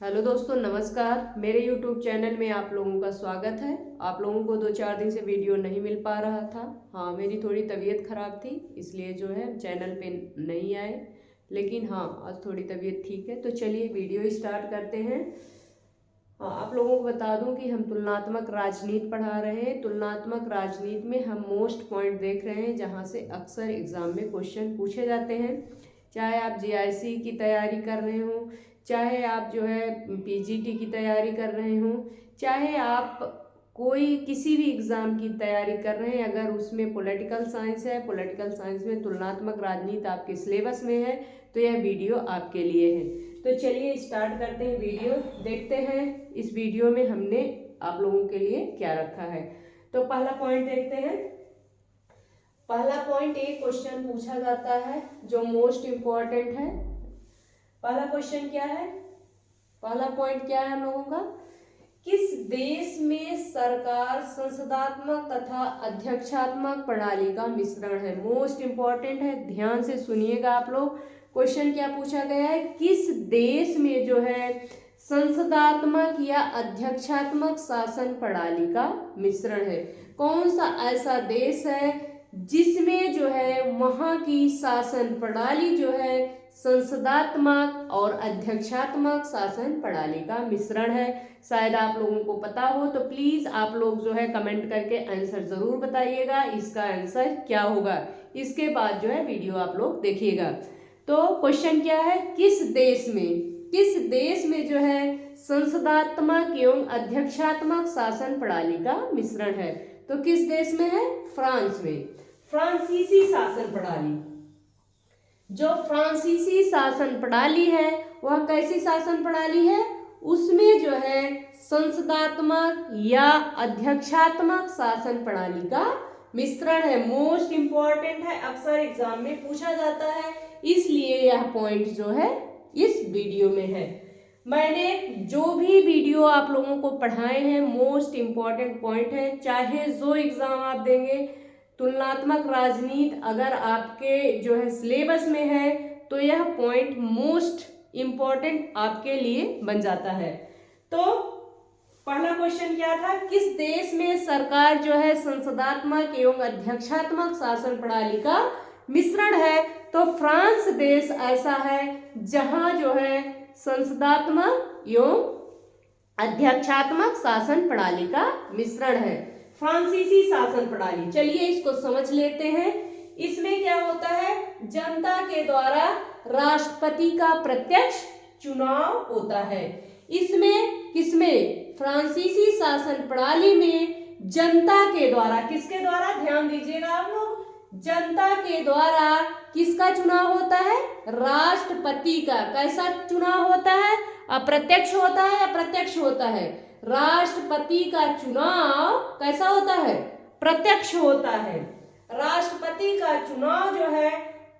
Hello दोस्तों, नमस्कार। मेरे YouTube चैनल में आप लोगों का स्वागत है। आप लोगों को 2-4 दिन से वीडियो नहीं मिल पा रहा था। हाँ, मेरी थोड़ी तबीयत ख़राब थी, इसलिए जो है चैनल पे नहीं आए। लेकिन हाँ, आज थोड़ी तबीयत ठीक है, तो चलिए वीडियो स्टार्ट करते हैं। हाँ, आप लोगों को बता दूं कि हम तुलनात्मक राजनीति पढ़ा रहे हैं। तुलनात्मक राजनीति में हम मोस्ट पॉइंट देख रहे हैं जहाँ से अक्सर एग्जाम में क्वेश्चन पूछे जाते हैं। चाहे आप जीआईसी की तैयारी कर रहे हो, चाहे आप जो है पीजीटी की तैयारी कर रहे हो, चाहे आप कोई किसी भी एग्जाम की तैयारी कर रहे हैं, अगर उसमें पॉलिटिकल साइंस है, पॉलिटिकल साइंस में तुलनात्मक राजनीति आपके सिलेबस में है, तो यह वीडियो आपके लिए है। तो चलिए स्टार्ट करते हैं वीडियो, देखते हैं इस वीडियो में हमने आप लोगों के लिए क्या रखा है। तो पहला पॉइंट देखते हैं। पहला पॉइंट एक क्वेश्चन पूछा जाता है जो मोस्ट इंपॉर्टेंट है। पहला क्वेश्चन क्या है? पहला पॉइंट क्या है हम लोगों का? किस देश में सरकार संसदात्मक तथा अध्यक्षात्मक प्रणाली का मिश्रण है? मोस्ट इंपॉर्टेंट है, ध्यान से सुनिएगा आप लोग। क्वेश्चन क्या पूछा गया है? किस देश में जो है संसदात्मक या अध्यक्षात्मक शासन प्रणाली का मिश्रण है? कौन सा ऐसा देश है जिसमें जो है वहां की शासन प्रणाली जो है संसदात्मक और अध्यक्षात्मक शासन प्रणाली का मिश्रण है? शायद आप लोगों को पता हो, तो प्लीज आप लोग जो है कमेंट करके आंसर जरूर बताइएगा इसका आंसर क्या होगा। इसके बाद जो है वीडियो आप लोग देखिएगा। तो क्वेश्चन क्या है? किस देश में जो है संसदात्मक एवं अध्यक्षात्मक शासन प्रणाली का मिश्रण है? तो किस देश में है? फ्रांस में। फ्रांसीसी शासन प्रणाली, जो फ्रांसीसी शासन प्रणाली है वह कैसी शासन प्रणाली है? उसमें जो है संसदात्मक या अध्यक्षात्मक शासन प्रणाली का मिश्रण है। मोस्ट इंपॉर्टेंट है, अक्सर एग्जाम में पूछा जाता है, इसलिए यह पॉइंट जो है इस वीडियो में है। मैंने जो भी वीडियो आप लोगों को पढ़ाए हैं मोस्ट इंपॉर्टेंट पॉइंट है। चाहे जो एग्जाम आप देंगे, तुलनात्मक राजनीति अगर आपके जो है सिलेबस में है तो यह पॉइंट मोस्ट इंपॉर्टेंट आपके लिए बन जाता है। तो पहला क्वेश्चन क्या था? किस देश में सरकार जो है संसदात्मक एवं अध्यक्षात्मक शासन प्रणाली का मिश्रण है? तो फ्रांस देश ऐसा है जहां जो है संसदात्मक एवं अध्यक्षात्मक शासन प्रणाली का मिश्रण है, फ्रांसीसी शासन प्रणाली। चलिए इसको समझ लेते हैं। इसमें क्या होता है? जनता के द्वारा राष्ट्रपति का प्रत्यक्ष चुनाव होता है। इसमें किसमें? फ्रांसीसी शासन प्रणाली में जनता के द्वारा, किसके द्वारा? ध्यान दीजिएगा आप लोग, जनता के द्वारा किसका चुनाव होता है? राष्ट्रपति का। कैसा चुनाव होता है? अप्रत्यक्ष होता है, अप्रत्यक्ष होता है। राष्ट्रपति का चुनाव कैसा होता है? प्रत्यक्ष होता है। राष्ट्रपति का चुनाव जो है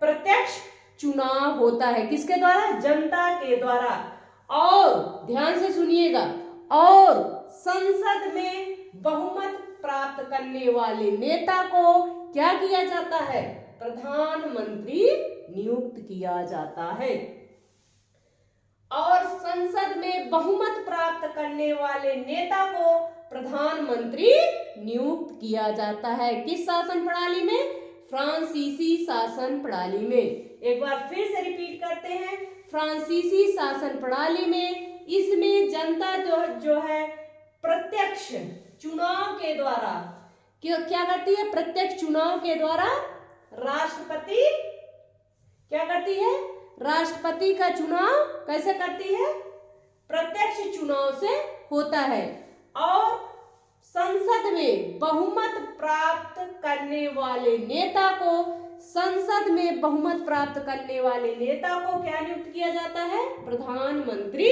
प्रत्यक्ष चुनाव होता है। किसके द्वारा? जनता के द्वारा। और ध्यान से सुनिएगा, और संसद में बहुमत प्राप्त करने वाले नेता को क्या किया जाता है? प्रधानमंत्री नियुक्त किया जाता है। और संसद में बहुमत प्राप्त करने वाले नेता को प्रधानमंत्री नियुक्त किया जाता है। किस शासन प्रणाली में? फ्रांसीसी शासन प्रणाली में। एक बार फिर से रिपीट करते हैं, फ्रांसीसी शासन प्रणाली में इसमें जनता जो है प्रत्यक्ष चुनाव के द्वारा क्या करती है? प्रत्यक्ष चुनाव के द्वारा राष्ट्रपति क्या करती है? राष्ट्रपति का चुनाव कैसे करती है? प्रत्यक्ष चुनाव से होता है। और संसद में बहुमत प्राप्त करने वाले नेता को, संसद में बहुमत प्राप्त करने वाले नेता को क्या नियुक्त किया जाता है? प्रधानमंत्री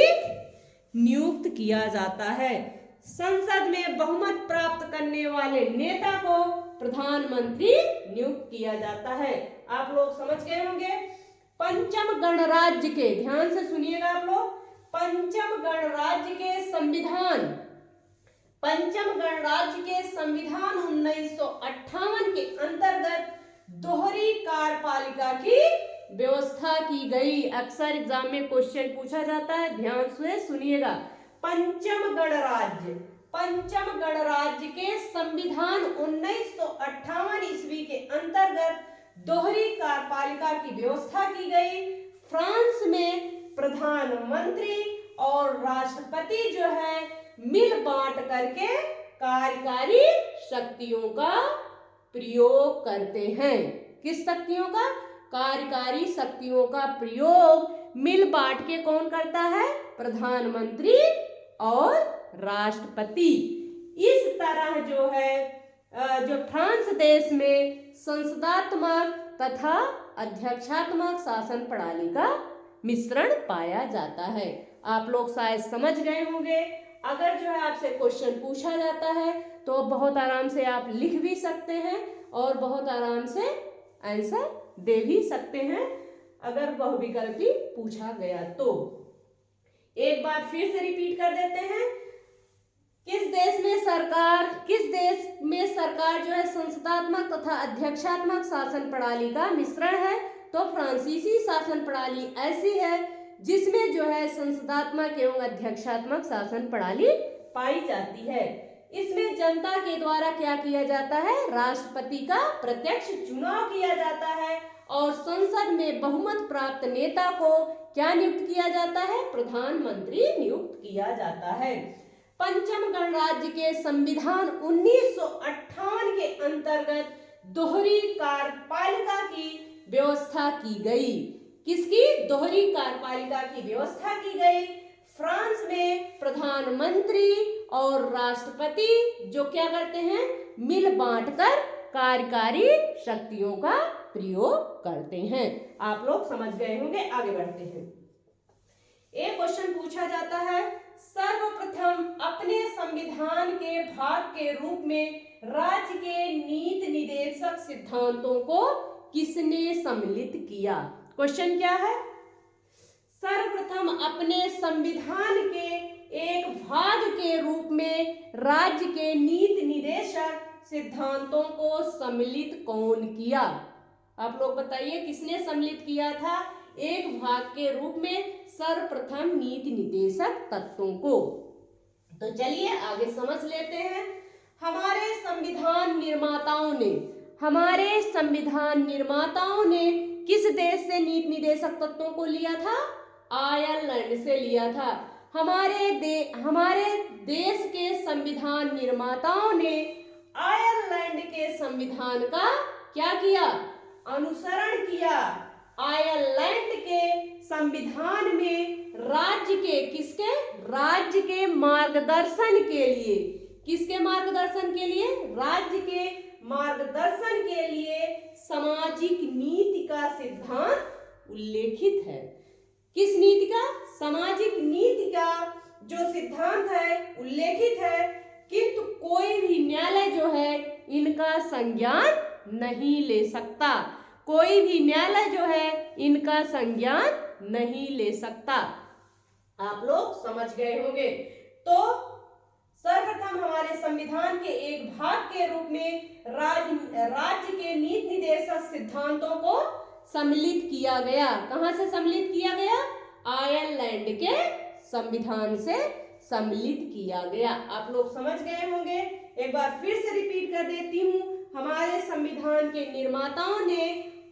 नियुक्त किया जाता है। संसद में बहुमत प्राप्त करने वाले नेता को प्रधानमंत्री नियुक्त किया जाता है। आप लोग समझ गए होंगे। पंचम गणराज्य के, ध्यान से सुनिएगा आप लोग, पंचम गणराज्य के संविधान, पंचम गणराज्य के संविधान 1958 के अंतर्गत दोहरी कार्यपालिका की व्यवस्था की गई। अक्सर एग्जाम में क्वेश्चन पूछा जाता है, ध्यान से सुनिएगा। पंचम गणराज्य, पंचम गणराज्य के संविधान 1958 ईस्वी के अंतर्गत दोहरी कार्यपालिका की व्यवस्था की गई। फ्रांस में प्रधानमंत्री और राष्ट्रपति जो है मिल बांट करके कार्यकारी शक्तियों का प्रयोग करते हैं। किस शक्तियों का? कार्यकारी शक्तियों का प्रयोग मिल बांट के कौन करता है? प्रधानमंत्री और राष्ट्रपति। इस तरह जो है जो फ्रांस देश में संसदात्मक तथा अध्यक्षात्मक शासन प्रणाली का मिश्रण पाया जाता है। आप लोग शायद समझ गए होंगे। अगर जो है आपसे क्वेश्चन पूछा जाता है तो बहुत आराम से आप लिख भी सकते हैं और बहुत आराम से आंसर दे भी सकते हैं अगर बहुविकल्पी पूछा गया तो। एक बार फिर से रिपीट कर देते हैं। किस देश में सरकार जो है संसदात्मक तथा अध्यक्षात्मक शासन प्रणाली का मिश्रण है? तो फ्रांसीसी शासन प्रणाली ऐसी है जिसमें जो है संसदात्मक एवं अध्यक्षात्मक शासन प्रणाली पाई जाती है। इसमें जनता के द्वारा क्या किया जाता है? राष्ट्रपति का प्रत्यक्ष चुनाव किया जाता है और संसद में बहुमत प्राप्त नेता को क्या नियुक्त किया जाता है? प्रधानमंत्री नियुक्त किया जाता है। पंचम गणराज्य के संविधान 1958 के अंतर्गत दोहरी कार्यपालिका की व्यवस्था की गई। किसकी? दोहरी कार्यपालिका की व्यवस्था की गई। फ्रांस में प्रधानमंत्री और राष्ट्रपति जो क्या करते हैं? मिल बांटकर कार्यकारी शक्तियों का प्रयोग करते हैं। आप लोग समझ गए होंगे। आगे बढ़ते हैं। एक क्वेश्चन पूछा जाता है, सर्वप्रथम अपने संविधान के भाग के रूप में राज्य के नीति निर्देशक सिद्धांतों को किसने सम्मिलित किया? क्वेश्चन क्या है? सर्वप्रथम अपने संविधान के एक भाग के रूप में राज्य के नीति निर्देशक सिद्धांतों को सम्मिलित कौन किया? आप लोग बताइए, किसने सम्मिलित किया था एक भाग के रूप में सर्वप्रथम नीति निर्देशक तत्वों को? तो चलिए आगे समझ लेते हैं। हमारे संविधान निर्माताओं ने किस देश से नीति निर्देशक तत्वों को लिया था? आयरलैंड से लिया था। हमारे देश के संविधान निर्माताओं ने आयरलैंड के संविधान का क्या किया? अनुसरण किया। आयरलैंड के संविधान में राज्य के मार्गदर्शन के लिए, किसके मार्गदर्शन के लिए? राज्य के मार्गदर्शन के लिए सामाजिक नीति का सिद्धांत उल्लेखित है। किस नीति का? सामाजिक नीति का जो सिद्धांत है उल्लेखित है, किंतु कोई भी न्यायालय जो है इनका संज्ञान नहीं ले सकता। कोई भी न्यायालय जो है इनका संज्ञान नहीं ले सकता। आप लोग समझ गए होंगे। तो सर्वप्रथम हमारे संविधान के एक भाग के रूप में राज्य के नीति निर्देशक सिद्धांतों को सम्मिलित किया गया। कहां से सम्मिलित किया गया? आयरलैंड के संविधान से सम्मिलित किया गया। आप लोग समझ गए होंगे। एक बार फिर से रिपीट कर देती हूँ। हमारे संविधान के निर्माताओं ने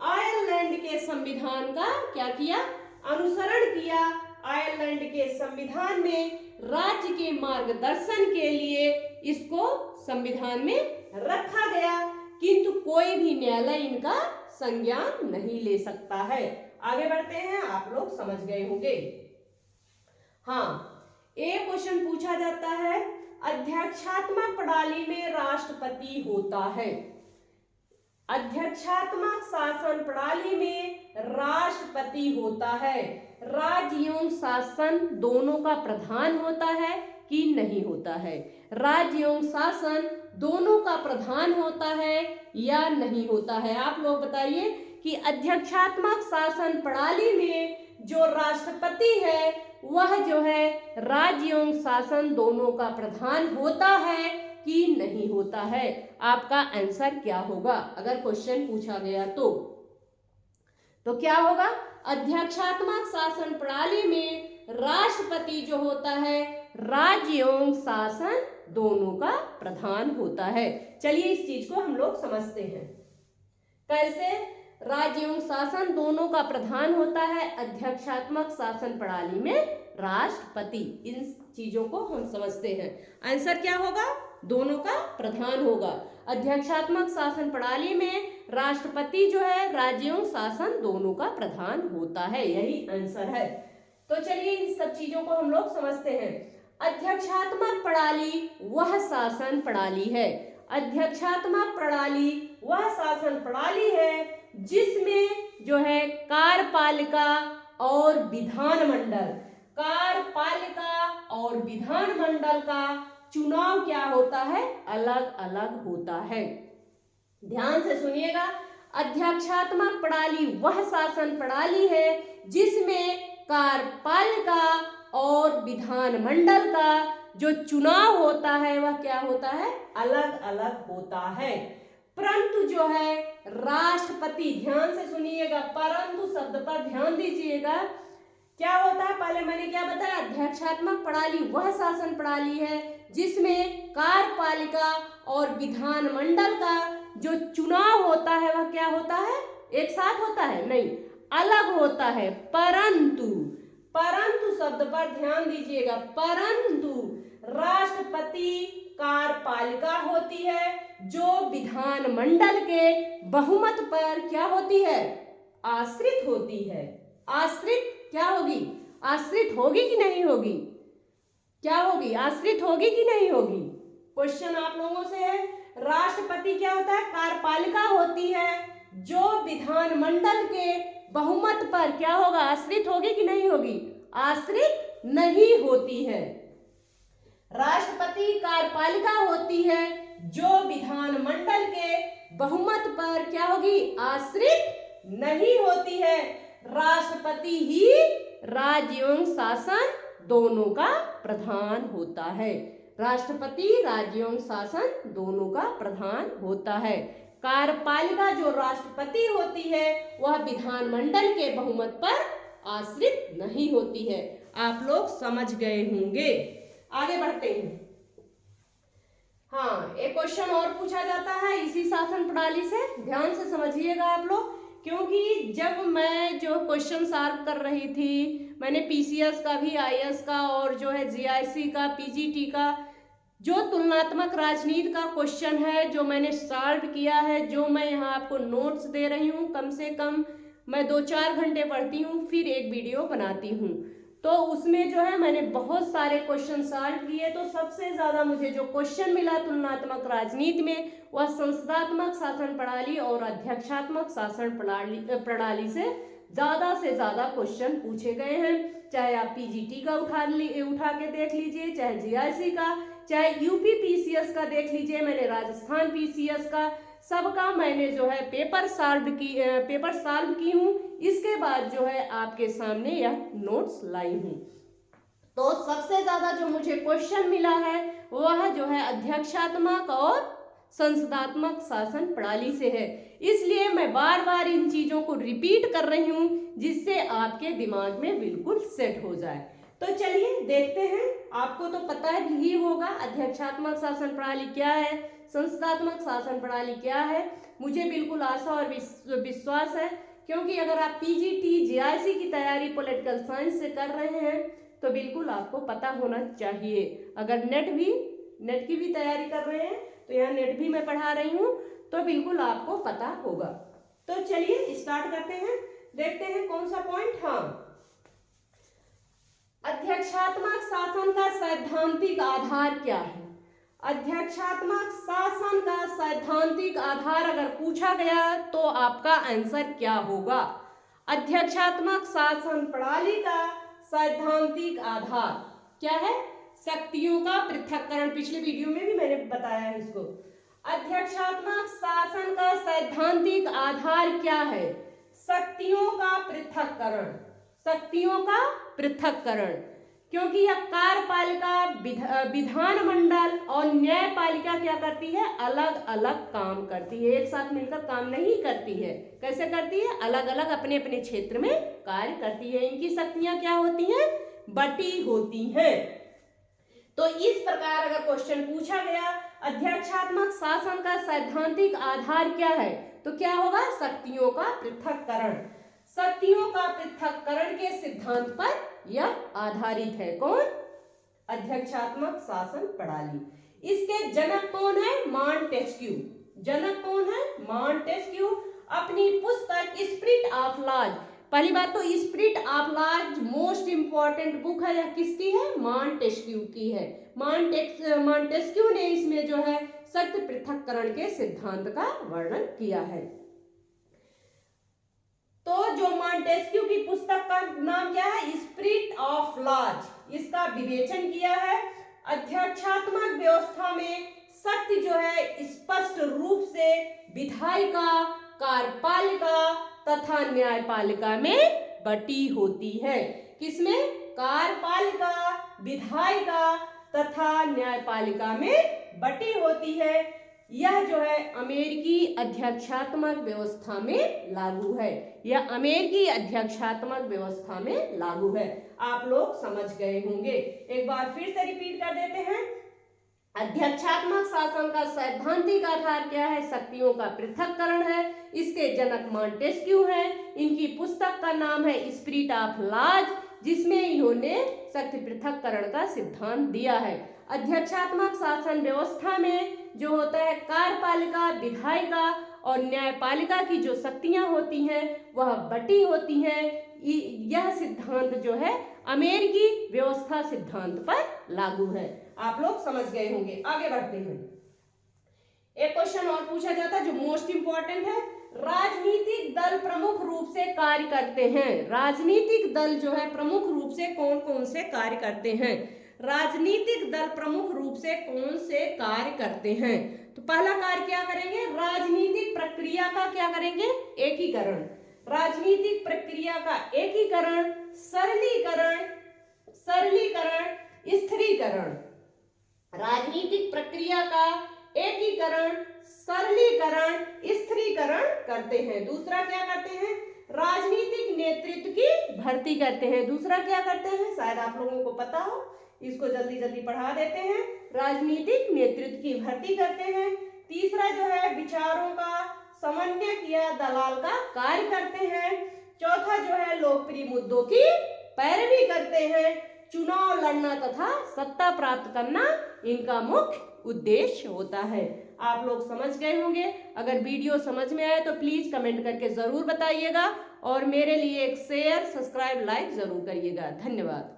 आयरलैंड के संविधान का क्या किया? अनुसरण किया। आयरलैंड के संविधान में राज्य के मार्गदर्शन के लिए इसको संविधान में रखा गया, किंतु कोई भी न्यायालय इनका संज्ञान नहीं ले सकता है। आगे बढ़ते हैं। आप लोग समझ गए होंगे। हाँ, एक क्वेश्चन पूछा जाता है, अध्यक्षात्मक प्रणाली में राष्ट्रपति होता है। अध्यक्षात्मक शासन प्रणाली में राष्ट्रपति होता है। राज्य एवं शासन दोनों का प्रधान होता है कि नहीं होता है? राज्य एवं शासन दोनों का प्रधान होता है या नहीं होता है? आप लोग बताइए कि अध्यक्षात्मक शासन प्रणाली में जो राष्ट्रपति है वह जो है राज्य एवं शासन दोनों का प्रधान होता है कि नहीं होता है? आपका आंसर क्या होगा अगर क्वेश्चन पूछा गया तो? तो क्या होगा, अध्यक्षात्मक शासन प्रणाली में राष्ट्रपति जो होता है राज्य एवं शासन दोनों का प्रधान होता है। चलिए इस चीज को हम लोग समझते हैं कैसे। राज्य एवं शासन दोनों का प्रधान होता है, अध्यक्षात्मक शासन प्रणाली में राष्ट्रपति। इन चीजों को हम समझते हैं। आंसर क्या होगा, दोनों का प्रधान होगा। अध्यक्षात्मक शासन प्रणाली में राष्ट्रपति जो है राज्य एवं शासन दोनों का प्रधान होता है, यही आंसर है। तो चलिए इन सब चीजों को हम लोग समझते हैं। अध्यक्षात्मक प्रणाली वह शासन प्रणाली है, अध्यक्षात्मक प्रणाली वह शासन प्रणाली है जिसमें जो है कार्यपालिका और विधानमंडल, कार्यपालिका और विधानमंडल का चुनाव क्या होता है, अलग अलग होता है। ध्यान से सुनिएगा, अध्यक्षात्मक प्रणाली वह शासन प्रणाली है जिसमें कार्यपालिका और विधानमंडल का जो चुनाव होता है वह क्या होता है, अलग अलग होता है। परंतु जो है राष्ट्रपति, ध्यान से सुनिएगा, परंतु शब्द पर ध्यान दीजिएगा, क्या होता है, पहले मैंने क्या बताया, अध्यक्षात्मक प्रणाली वह शासन प्रणाली है जिसमें कार्यपालिका और विधानमंडल का जो चुनाव होता है वह क्या होता है, एक साथ होता है, नहीं, अलग होता है। परंतु, परंतु शब्द पर ध्यान दीजिएगा, परंतु राष्ट्रपति कार्यपालिका होती है जो विधानमंडल के बहुमत पर क्या होती है, आश्रित होती है। आश्रित क्या होगी, आश्रित होगी कि नहीं होगी, क्या होगी, आश्रित होगी कि नहीं होगी। क्वेश्चन आप लोगों से है, राष्ट्रपति क्या होता है, कार्यपालिका होती है जो विधानमंडल के बहुमत पर क्या होगा, आश्रित होगी कि नहीं होगी, आश्रित नहीं होती है। राष्ट्रपति कार्यपालिका होती है जो विधानमंडल के बहुमत पर क्या होगी, आश्रित नहीं होती है। राष्ट्रपति ही राज्य एवं शासन दोनों का प्रधान होता है, राष्ट्रपति राज्य एवं शासन दोनों का प्रधान होता है। कार्यपालिका जो राष्ट्रपति होती है वह विधानमंडल के बहुमत पर आश्रित नहीं होती है। आप लोग समझ गए होंगे। आगे बढ़ते हैं। हाँ, एक क्वेश्चन और पूछा जाता है इसी शासन प्रणाली से, ध्यान से समझिएगा आप लोग, क्योंकि जब मैं जो क्वेश्चन सॉल्व कर रही थी, मैंने पीसीएस का भी, आईएएस का और जो है जीआईसी का, पीजीटी का, जो तुलनात्मक राजनीति का क्वेश्चन है जो मैंने सॉल्व किया है, जो मैं यहाँ आपको नोट्स दे रही हूँ, कम से कम मैं 2-4 घंटे पढ़ती हूँ फिर एक वीडियो बनाती हूँ, तो उसमें जो है मैंने बहुत सारे क्वेश्चन सॉल्व किए। तो सबसे ज्यादा मुझे जो क्वेश्चन मिला तुलनात्मक राजनीति में वह संसदात्मक शासन प्रणाली और अध्यक्षात्मक शासन प्रणाली से ज्यादा क्वेश्चन पूछे गए हैं। चाहे आप पीजीटी का उठा के देख लीजिए, चाहे जीआईसी का, चाहे यूपी पीसीएस का देख लीजिए, मैंने राजस्थान पीसीएस का, सबका मैंने जो है पेपर सॉल्व की हूँ। इसके बाद जो है आपके सामने यह नोट्स लाई हूँ। तो सबसे ज्यादा जो मुझे क्वेश्चन मिला है वह जो है अध्यक्षात्मक और संसदात्मक शासन प्रणाली से है, इसलिए मैं बार बार इन चीजों को रिपीट कर रही हूँ जिससे आपके दिमाग में बिल्कुल सेट हो जाए। तो चलिए देखते हैं, आपको तो पता ही होगा अध्यक्षात्मक शासन प्रणाली क्या है, संसदात्मक शासन प्रणाली क्या है। मुझे बिल्कुल आशा और विश्वास है, क्योंकि अगर आप पीजीटी जीआईसी की तैयारी पॉलिटिकल साइंस से कर रहे हैं तो बिल्कुल आपको पता होना चाहिए। अगर नेट की भी तैयारी कर रहे हैं तो यहाँ नेट भी मैं पढ़ा रही हूँ, तो बिल्कुल आपको पता होगा। तो चलिए स्टार्ट करते हैं, देखते हैं कौन सा पॉइंट। हाँ, अध्यक्षात्मक शासन का सैद्धांतिक आधार क्या है। अध्यक्षात्मक शासन का सैद्धांतिक आधार अगर पूछा गया तो आपका आंसर क्या होगा। अध्यक्षात्मक शासन प्रणाली का सैद्धांतिक आधार क्या है, शक्तियों का पृथक्करण। पिछले वीडियो में भी मैंने बताया है इसको। अध्यक्षात्मक शासन का सैद्धांतिक आधार क्या है, शक्तियों का पृथक्करण, शक्तियों का पृथक्करण। क्योंकि यह कार्यपालिका, विधानमंडल और न्यायपालिका क्या करती है, अलग अलग काम करती है, एक साथ मिलकर काम नहीं करती है। कैसे करती है, अलग अलग अपने अपने क्षेत्र में कार्य करती है। इनकी शक्तियां क्या होती हैं, बटी होती हैं। तो इस प्रकार अगर क्वेश्चन पूछा गया अध्यक्षात्मक शासन का सैद्धांतिक आधार क्या है, तो क्या होगा, शक्तियों का पृथक्करण। शक्तियों का पृथक्करण के सिद्धांत पर यह आधारित है। कौन, अध्यक्षात्मक शासन प्रणाली। इसके जनक कौन है, मॉन्टेस्क्यू। जनक कौन है, मॉन्टेस्क्यू। अपनी पुस्तक स्पिरिट ऑफ लॉज, पहली बात तो spirit of laws most important book है, यह किसकी है, मॉन्टेस्क्यू की है। मॉन्टेस्क्यू ने इसमें जो है शक्ति पृथक्करण के सिद्धांत का वर्णन किया है। तो जो मॉन्टेस्क्यू की पुस्तक का नाम क्या है, स्पिरिट ऑफ लॉज, इसका विवेचन किया है। अध्यक्षात्मक व्यवस्था में शक्ति जो है स्पष्ट रूप से विधायिका, कार्यपालिका तथा न्यायपालिका में बटी होती है। किसमें, कार्यपालिका, विधायिका तथा न्यायपालिका में बटी होती है। यह जो है अमेरिकी अध्यक्षात्मक व्यवस्था में लागू है, यह अमेरिकी अध्यक्षात्मक व्यवस्था में लागू है। आप लोग समझ गए होंगे। एक बार फिर से रिपीट कर देते हैं। अध्यक्षात्मक शासन का सैद्धांतिक आधार क्या है, शक्तियों का पृथक्करण है। इसके जनक मॉन्टेस्क्यू हैं। इनकी पुस्तक का नाम है स्पिरिट ऑफ लॉज, जिसमें इन्होंने शक्ति पृथक्करण का सिद्धांत दिया है। अध्यक्षात्मक शासन व्यवस्था में जो होता है कार्यपालिका, विधायिका और न्यायपालिका की जो शक्तियां होती हैं वह बटी होती हैं। यह सिद्धांत जो है अमेरिकी व्यवस्था सिद्धांत पर लागू है। आप लोग समझ गए होंगे। आगे बढ़ते हैं। एक क्वेश्चन और पूछा जाता है जो मोस्ट इंपॉर्टेंट है। राजनीतिक दल प्रमुख रूप से कार्य करते हैं। राजनीतिक दल जो है प्रमुख रूप से कौन कौन से कार्य करते हैं, राजनीतिक दल प्रमुख रूप से कौन से कार्य करते हैं। तो पहला कार्य क्या करेंगे, राजनीतिक प्रक्रिया का क्या करेंगे, एकीकरण। राजनीतिक प्रक्रिया का एकीकरण, सरलीकरण, स्थिरीकरण। राजनीतिक प्रक्रिया का एकीकरण, सरलीकरण, स्थिरीकरण करते हैं। दूसरा क्या करते हैं, राजनीतिक नेतृत्व की भर्ती करते हैं। दूसरा क्या करते हैं, शायद आप लोगों को पता हो, इसको जल्दी जल्दी पढ़ा देते हैं। राजनीतिक नेतृत्व की भर्ती करते हैं। तीसरा जो है विचारों का समन्वय किया दलाल का कार्य करते हैं। चौथा जो है लोकप्रिय मुद्दों की पैरवी करते हैं। चुनाव लड़ना तथा सत्ता प्राप्त करना इनका मुख्य उद्देश्य होता है। आप लोग समझ गए होंगे। अगर वीडियो समझ में आए तो प्लीज कमेंट करके जरूर बताइएगा और मेरे लिए एक शेयर, सब्सक्राइब, लाइक जरूर करिएगा। धन्यवाद।